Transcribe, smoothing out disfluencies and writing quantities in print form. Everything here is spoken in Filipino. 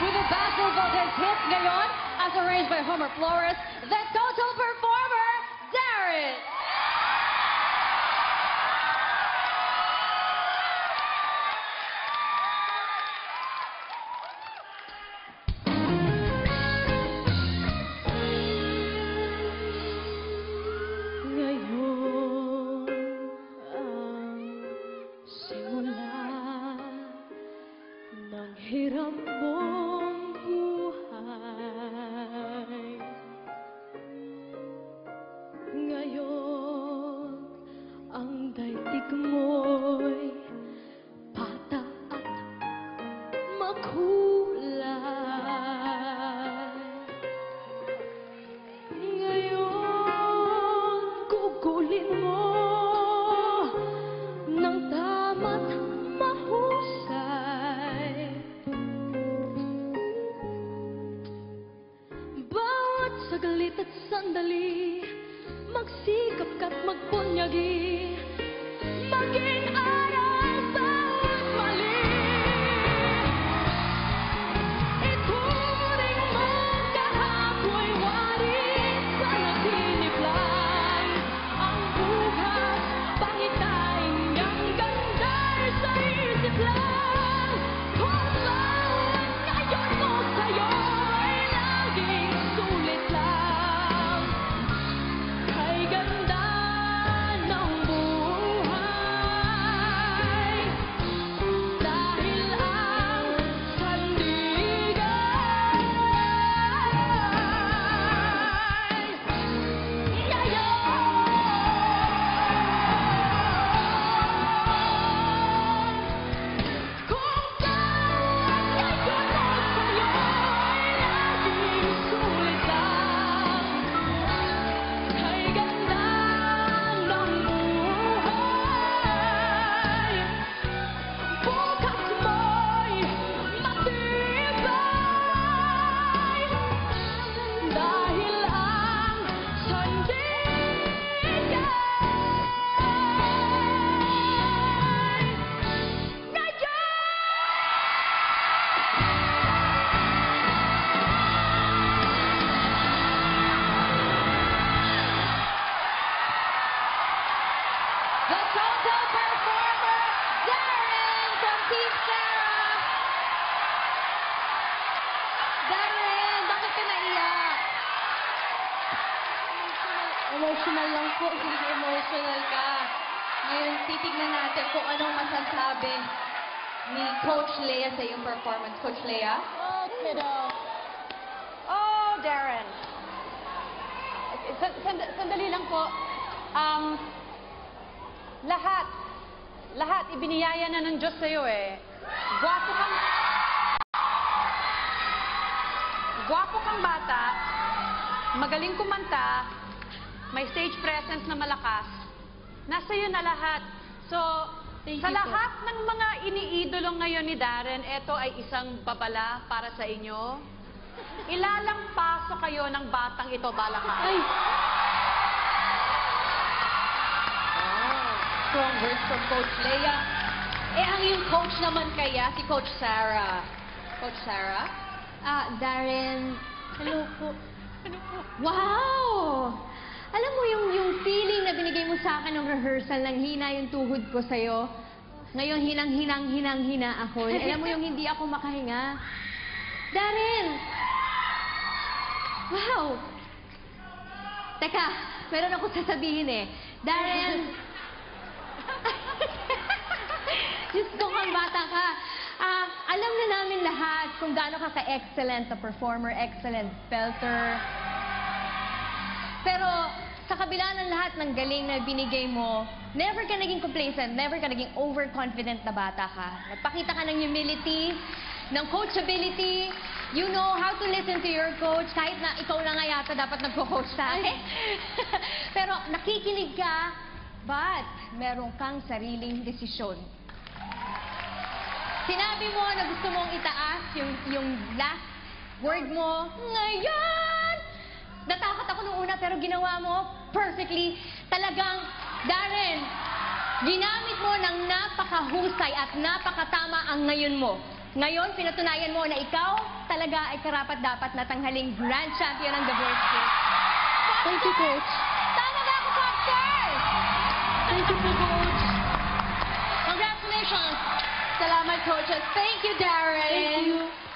with the Battle Voltage hits ngayon as arranged by Homer Flores, the total performer, Darren! Hiram mong buhay ngayon, ang daigdig mo'y bata at makulay. Ngayon, gugulin mo ng tama't mahusay. Saglit at sandali, magsikap ka't magpunyagi, maging aral bawat mali. Ituring mo kahapon warin sa naginip lang. Ang bukas, pangitain ang ganda'y sa isip lang. Kung bawat ngayon mo sa'yo ay laging sulit lang. Emotional lang po, emotional ka. Ngayon, titignan natin kung anong masasabi ni Coach Lea sa iyong performance. Coach Lea? Oh, kiddo. Oh, Darren. Sandali lang po. Lahat ibiniyaya na ng Diyos sa'yo eh. Gwapo kang bata, magaling kumanta, may stage presence na malakas. Nasa iyo na lahat. So, sa lahat ng mga iniidolo ngayon ni Darren, ito ay isang babala para sa inyo. Ilalampaso kayo ng batang ito balakas. Ay! Strong words from Coach Lea. Eh, ang yung coach naman kaya, si Coach Sarah. Coach Sarah? Darren, hello po. Wow! Alam mo yung feeling na binigay mo sa akin ng rehearsal, nang hina yung tuhod ko sa'yo. Ngayon, hinang-hina ako. Alam mo yung hindi ako makahinga. Darren! Wow! Teka, meron ako sasabihin eh. Darren! Diyos ko kang bata ka. Alam na namin lahat kung gaano ka ka-excellent na performer, excellent belter. Pero sa kabila ng lahat ng galing na binigay mo, never ka naging complacent, never ka naging overconfident na bata ka. Nagpakita ka ng humility, ng coachability. You know how to listen to your coach, kahit na ikaw lang nga yata dapat nagko-coach sa akin. Pero nakikinig ka, but meron kang sariling desisyon. Sinabi mo na gusto mong itaas yung last word mo, ngayon! Natakot ako nung una, pero ginawa mo perfectly. Talagang, Darren, ginamit mo ng napakahusay at napakatama ang ngayon mo. Ngayon, pinatunayan mo na ikaw talaga ay karapat-dapat na tanghaling Grand Champion ng The Voice Kids. Thank you, Coach. Tama ba ako, Foxers? Thank you po, Coach. Congratulations! Salamat, coaches. Thank you, Darren. Thank you.